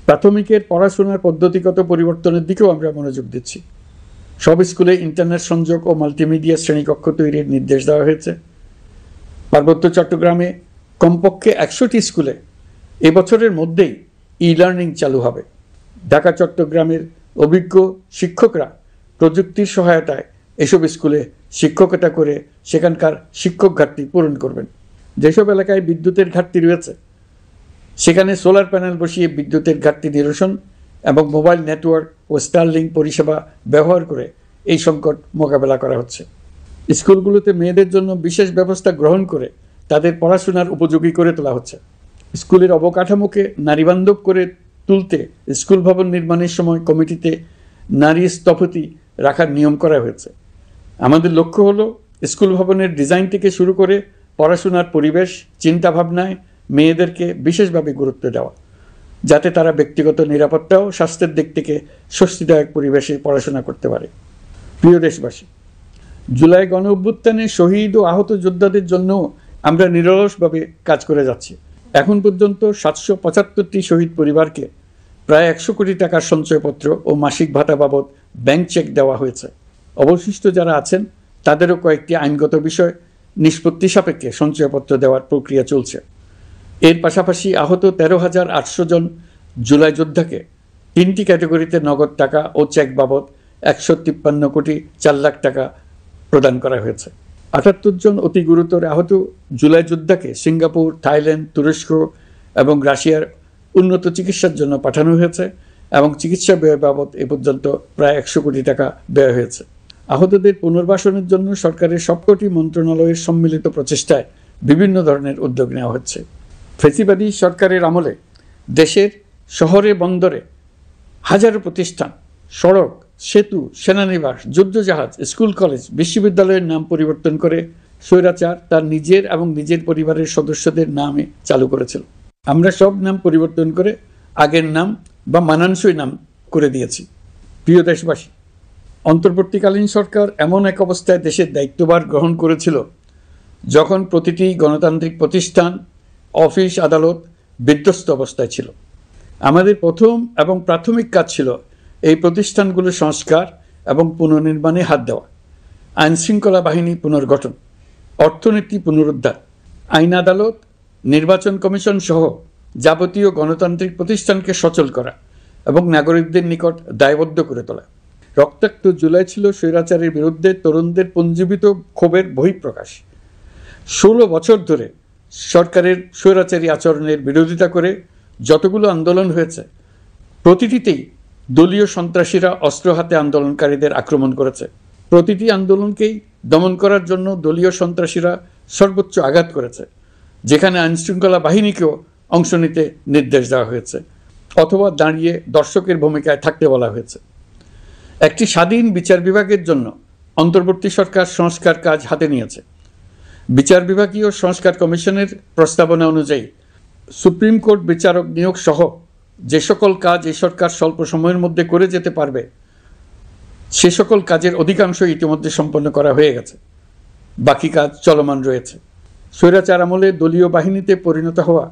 প্রাথমিকের পড়াশোনার পদ্ধতিগত পরিবর্তনের দিকেও আমরা মনোযোগ দিচ্ছি। সব স্কুলে ইন্টারনেট সংযোগ ও মাল্টিমিডিয়া শ্রেণীকক্ষ তৈরির নির্দেশ দেওয়া হয়েছে। পার্বত্য চট্টগ্রামে কমপক্ষে 100টি স্কুলে এবছরের মধ্যেই ই-লার্নিং চালু হবে। ঢাকা চট্টগ্রামের অভিজ্ঞ শিক্ষকরা প্রযুক্তির সহায়তায় এসব স্কুলে শিক্ষকতা করে সেখানকার শিক্ষক ঘাটতি পূরণ করবেন। যেসব এলাকায় বিদ্যুতের ঘাটতি রয়েছে সেখানে সোলার প্যানেল বসিয়ে বিদ্যুতের ঘাটতি নিরসন এবং মোবাইল নেটওয়ার্ক ও স্টারলিংক পরিষেবা ব্যবহার করে এই সংকট মোকাবেলা করা হচ্ছে। স্কুলগুলোতে মেয়েদের জন্য বিশেষ ব্যবস্থা গ্রহণ করে তাদের পড়াশোনার উপযোগী করে তোলা হচ্ছে। স্কুলের অবকাঠামোকে নারীবান্ধব করে তুলতে স্কুল ভবন নির্মাণের সময় কমিটিতে নারী স্থপতি রাখার নিয়ম করা হয়েছে। আমাদের লক্ষ্য হলো স্কুল ভবনের ডিজাইন থেকে শুরু করে পড়াশোনার পরিবেশ চিন্তাভাবনায় মেয়েদেরকে বিশেষভাবে গুরুত্ব দেওয়া, যাতে তারা ব্যক্তিগত নিরাপত্তা ও স্বাস্থ্যের দিক থেকে স্বস্তিদায়ক পরিবেশে পড়াশোনা করতে পারে। প্রিয় দেশবাসী, জুলাই গণ অভ্যুত্থানে শহীদ ও আহত যোদ্ধাদের জন্য আমরা নিরলসভাবে কাজ করে যাচ্ছি। এখন পর্যন্ত 775টি শহীদ পরিবারকে প্রায় 100 কোটি টাকার সঞ্চয়পত্র ও মাসিক ভাতা বাবদ ব্যাংক চেক দেওয়া হয়েছে। অবশিষ্ট যারা আছেন তাদেরও কয়েকটি আইনগত বিষয় নিষ্পত্তি সাপেক্ষে সঞ্চয়পত্র দেওয়ার প্রক্রিয়া চলছে। এর পাশাপাশি আহত 13,800 জন জুলাই যোদ্ধাকে 3টি ক্যাটাগরিতে নগদ টাকা ও চেক বাবদ 153 কোটি 4 লাখ টাকা প্রদান করা হয়েছে। 78 জন অতি গুরুতর আহত জুলাই যোদ্ধাকে সিঙ্গাপুর, থাইল্যান্ড, তুরস্ক এবং রাশিয়ার উন্নত চিকিৎসার জন্য পাঠানো হয়েছে এবং চিকিৎসা ব্যয় বাবদ এ পর্যন্ত প্রায় 100 কোটি টাকা ব্যয় হয়েছে। আহতদের পুনর্বাসনের জন্য সরকারের সবকটি মন্ত্রণালয়ের সম্মিলিত প্রচেষ্টায় বিভিন্ন ধরনের উদ্যোগ নেওয়া হচ্ছে। ফ্যাসিবাদী সরকারের আমলে দেশের শহরে বন্দরে হাজারো প্রতিষ্ঠান, সড়ক, সেতু, সেনানিবাস, যুদ্ধজাহাজ, স্কুল, কলেজ, বিশ্ববিদ্যালয়ের নাম পরিবর্তন করে স্বৈরাচার তার নিজের এবং নিজের পরিবারের সদস্যদের নামে চালু করেছিল। আমরা সব নাম পরিবর্তন করে আগের নাম বা মানানসই নাম করে দিয়েছি। প্রিয় দেশবাসী, অন্তর্বর্তীকালীন সরকার এমন এক অবস্থায় দেশের দায়িত্বভার গ্রহণ করেছিল যখন প্রতিটি গণতান্ত্রিক প্রতিষ্ঠান, অফিস, আদালত বিধ্বস্ত অবস্থায় ছিল। আমাদের প্রথম এবং প্রাথমিক কাজ ছিল এই প্রতিষ্ঠানগুলো সংস্কার এবং পুনর্নির্মাণে হাত দেওয়া, আইনশৃঙ্খলা বাহিনী পুনর্গঠন, অর্থনীতি পুনরুদ্ধার, আইন আদালত, নির্বাচন কমিশন সহ যাবতীয় গণতান্ত্রিক প্রতিষ্ঠানকে সচল করা এবং নাগরিকদের নিকট দায়বদ্ধ করে তোলা। রক্তাক্ত জুলাই ছিল স্বৈরাচারের বিরুদ্ধে তরুণদের পুঞ্জীবিত ক্ষোভের বহিঃপ্রকাশ। 16 বছর ধরে সরকারের স্বৈরাচারী আচরণের বিরোধিতা করে যতগুলো আন্দোলন হয়েছে প্রতিটিতেই দলীয় সন্ত্রাসীরা অস্ত্র হাতে আন্দোলনকারীদের আক্রমণ করেছে। প্রতিটি আন্দোলনকেই দমন করার জন্য দলীয় সন্ত্রাসীরা সর্বোচ্চ আঘাত করেছে, যেখানে আইনশৃঙ্খলা বাহিনীকেও অংশ নিতে নির্দেশ দেওয়া হয়েছে অথবা দাঁড়িয়ে দর্শকের ভূমিকায় থাকতে বলা হয়েছে। একটি স্বাধীন বিচার বিভাগের জন্য অন্তর্বর্তী সরকার সংস্কার কাজ হাতে নিয়েছে। বিচার বিভাগীয় সংস্কার কমিশনের প্রস্তাবনা অনুযায়ী সুপ্রিম কোর্ট বিচারক নিয়োগ সহ যে সকল কাজ এই সরকার স্বল্প সময়ের মধ্যে করে যেতে পারবে সে সকল কাজের অধিকাংশ ইতিমধ্যে সম্পন্ন করা হয়ে গেছে, বাকি কাজ চলমান রয়েছে। স্বৈরাচার আমলে দলীয় বাহিনীতে পরিণত হওয়া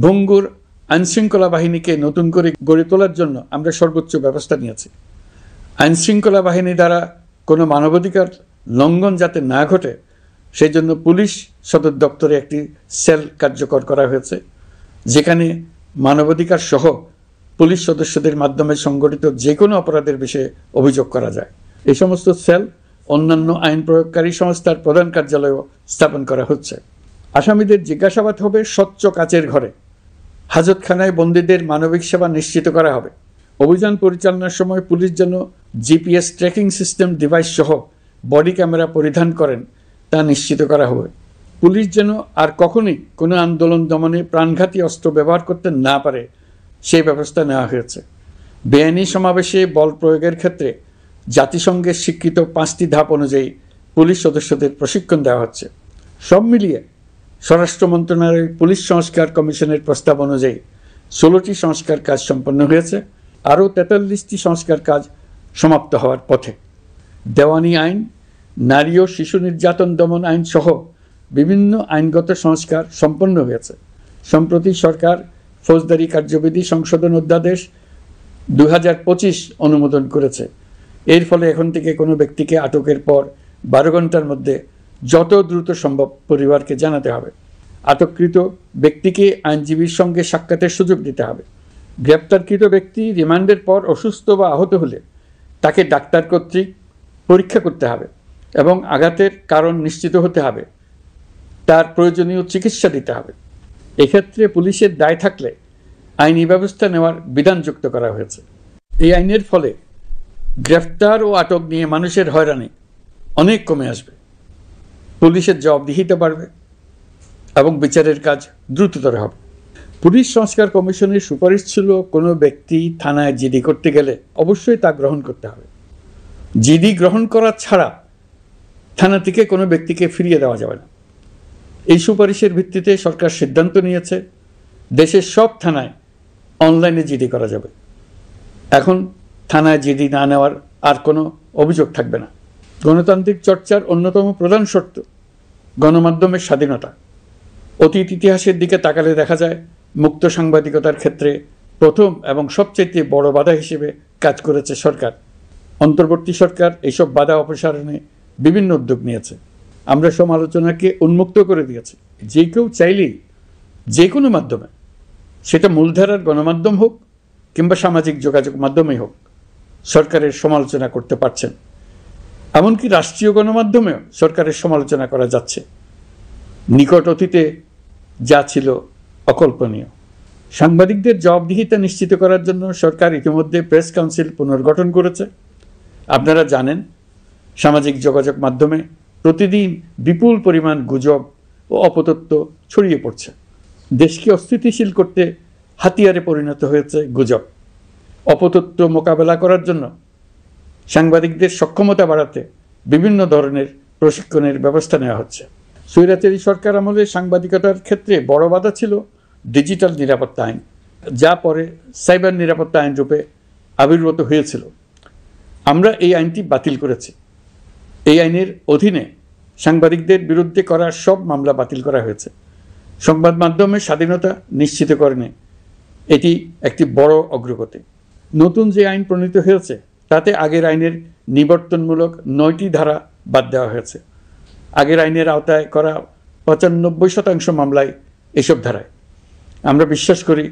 ভঙ্গুর আইনশৃঙ্খলা বাহিনীকে নতুন করে গড়ে তোলার জন্য আমরা সর্বোচ্চ ব্যবস্থা নিয়েছি। আইনশৃঙ্খলা বাহিনী দ্বারা কোনো মানবাধিকার লঙ্ঘন যাতে না ঘটে সেই জন্য পুলিশ সদর দপ্তরে একটি সেল কার্যকর করা হয়েছে, যেখানে মানবাধিকার সহ পুলিশ সদস্যদের মাধ্যমে সংগঠিত যে কোনো অপরাধের বিষয়ে অভিযোগ করা যায়। এই সমস্ত সেল অন্যান্য আইন প্রয়োগকারী সংস্থার প্রধান কার্যালয়ও স্থাপন করা হচ্ছে। আসামিদের জিজ্ঞাসাবাদ হবে স্বচ্ছ কাচের ঘরে। হাজতখানায় বন্দীদের মানবিক সেবা নিশ্চিত করা হবে। অভিযান পরিচালনার সময় পুলিশ যেন জিপিএস ট্র্যাকিং সিস্টেম ডিভাইস সহ বডি ক্যামেরা পরিধান করেন তা নিশ্চিত করা হবে। পুলিশ যেন আর কখনোই কোনো আন্দোলন দমনে প্রাণঘাতী অস্ত্র ব্যবহার করতে না পারে সেই ব্যবস্থা নেওয়া হয়েছে। বেআইনি সমাবেশে বল প্রয়োগের ক্ষেত্রে জাতিসংঘের স্বীকৃত 5টি ধাপ অনুযায়ী পুলিশ সদস্যদের প্রশিক্ষণ দেওয়া হচ্ছে। সব মিলিয়ে স্বরাষ্ট্র মন্ত্রণালয়ের পুলিশ সংস্কার কমিশনের প্রস্তাব অনুযায়ী 16টি সংস্কার কাজ সম্পন্ন হয়েছে। আরও 43টি সংস্কার কাজ সমাপ্ত হওয়ার পথে। দেওয়ানি আইন, নারী ও শিশু নির্যাতন দমন আইন সহ বিভিন্ন আইনগত সংস্কার সম্পন্ন হয়েছে। সম্প্রতি সরকার ফৌজদারি কার্যবিধি সংশোধন অধ্যাদেশ 2025 অনুমোদন করেছে। এর ফলে এখন থেকে কোনো ব্যক্তিকে আটকের পর 12 ঘন্টার মধ্যে যত দ্রুত সম্ভব পরিবারকে জানাতে হবে। আটককৃত ব্যক্তিকে আইনজীবীর সঙ্গে সাক্ষাতের সুযোগ দিতে হবে। গ্রেপ্তারকৃত ব্যক্তি রিমান্ডের পর অসুস্থ বা আহত হলে তাকে ডাক্তার কর্তৃক পরীক্ষা করতে হবে এবং আঘাতের কারণ নিশ্চিত হতে হবে। তার প্রয়োজনীয় চিকিৎসা দিতে হবে। এক্ষেত্রে পুলিশের দায় থাকলে আইনি ব্যবস্থা নেওয়ার বিধান যুক্ত করা হয়েছে। এই আইনের ফলে গ্রেফতার ও আটক নিয়ে মানুষের হয়রানি অনেক কমে আসবে, পুলিশের জবাবদিহিতা বাড়বে এবং বিচারের কাজ দ্রুততর হবে। পুলিশ সংস্কার কমিশনের সুপারিশ ছিল কোনো ব্যক্তি থানায় জিডি করতে গেলে অবশ্যই তা গ্রহণ করতে হবে। জিডি গ্রহণ করা ছাড়া থানা থেকে কোনো ব্যক্তিকে ফিরিয়ে দেওয়া যাবে না। এই সুপারিশের ভিত্তিতে সরকার সিদ্ধান্ত নিয়েছে দেশের সব থানায় অনলাইনে জিডি করা যাবে। এখন থানায় জিডি না নেওয়ার আর কোনো অভিযোগ থাকবে না। গণতান্ত্রিক চর্চার অন্যতম প্রধান শর্ত গণমাধ্যমের স্বাধীনতা। অতীত ইতিহাসের দিকে তাকালে দেখা যায় মুক্ত সাংবাদিকতার ক্ষেত্রে প্রথম এবং সবচেয়ে বড় বাধা হিসেবে কাজ করেছে সরকার। অন্তর্বর্তী সরকার এইসব বাধা অপসারণে বিভিন্ন উদ্যোগ নিয়েছে। আমরা সমালোচনাকে উন্মুক্ত করে দিয়েছি। যে কেউ চাইলেই যে কোনো মাধ্যমে, সেটা মূলধারার গণমাধ্যম হোক কিংবা সামাজিক যোগাযোগ মাধ্যমেই হোক, সরকারের সমালোচনা করতে পারছেন। এমনকি রাষ্ট্রীয় গণমাধ্যমেও সরকারের সমালোচনা করা যাচ্ছে। নিকট অতীতে যা ছিল অকল্পনীয়। সাংবাদিকদের জবাবদিহিতা নিশ্চিত করার জন্য সরকার ইতিমধ্যে প্রেস কাউন্সিল পুনর্গঠন করেছে। আপনারা জানেন, সামাজিক যোগাযোগ মাধ্যমে প্রতিদিন বিপুল পরিমাণ গুজব ও অপতথ্য ছড়িয়ে পড়ছে। দেশকে অস্থিতিশীল করতে হাতিয়ারে পরিণত হয়েছে গুজব। অপতথ্য মোকাবেলা করার জন্য সাংবাদিকদের সক্ষমতা বাড়াতে বিভিন্ন ধরনের প্রশিক্ষণের ব্যবস্থা নেওয়া হচ্ছে। স্বৈরাচারী সরকার আমলে সাংবাদিকতার ক্ষেত্রে বড় বাধা ছিল ডিজিটাল নিরাপত্তা আইন, যা পরে সাইবার নিরাপত্তা আইন রূপে আবির্ভূত হয়েছিল। আমরা এই আইনটি বাতিল করেছি। এই আইনের অধীনে সাংবাদিকদের বিরুদ্ধে করা সব মামলা বাতিল করা হয়েছে। সংবাদ মাধ্যমের স্বাধীনতা নিশ্চিতকরণে এটি একটি বড় অগ্রগতি। নতুন যে আইন প্রণীত হয়েছে তাতে আগের আইনের নিবর্তনমূলক 9টি ধারা বাদ দেওয়া হয়েছে। আগের আইনের আওতায় করা 95% মামলায় এসব ধারায়। আমরা বিশ্বাস করি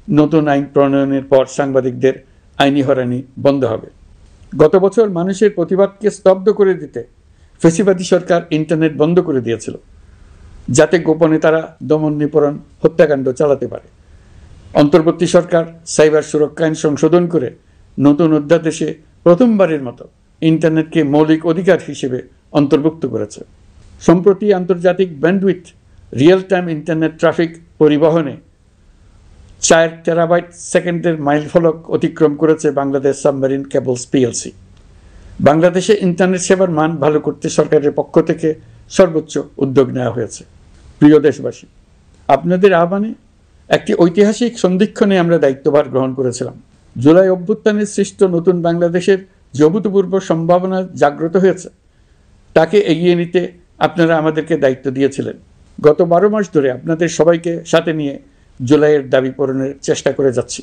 নতুন আইন প্রণয়নের পর সাংবাদিকদের আইনি হয়রানি বন্ধ হবে। গত বছর মানুষের প্রতিবাদকে স্তব্ধ করে দিতে ফ্যাসিবাদী সরকার ইন্টারনেট বন্ধ করে দিয়েছিল, যাতে গোপনে তারা দমন নিপীড়ন হত্যাকাণ্ড চালাতে পারে। অন্তর্বর্তী সরকার সাইবার সুরক্ষা আইন সংশোধন করে নতুন অধ্যাদেশে প্রথমবারের মতো ইন্টারনেটকে মৌলিক অধিকার হিসেবে অন্তর্ভুক্ত করেছে। সম্প্রতি আন্তর্জাতিক bandwidth real time internet traffic পরিবহনে 4 টেরাবাইট সেকেন্ডের মাইলফলক অতিক্রম করেছে বাংলাদেশ সাবমেরিন কেবলস পিএলসি। বাংলাদেশে ইন্টারনেট সেবার মান ভালো করতে সরকারের পক্ষ থেকে সর্বোচ্চ উদ্যোগ নেওয়া হয়েছে। প্রিয় দেশবাসী, আপনাদের আহ্বানে একটি ঐতিহাসিক সন্ধিক্ষণে আমরা দায়িত্বভার গ্রহণ করেছিলাম। জুলাই অভ্যুত্থানের সৃষ্ট নতুন বাংলাদেশের যে অভূতপূর্ব সম্ভাবনা জাগ্রত হয়েছে, তাকে এগিয়ে নিতে আপনারা আমাদেরকে দায়িত্ব দিয়েছিলেন। গত 12 মাস ধরে আপনাদের সবাইকে সাথে নিয়ে জুলাইয়ের দাবি পূরণের চেষ্টা করে যাচ্ছি।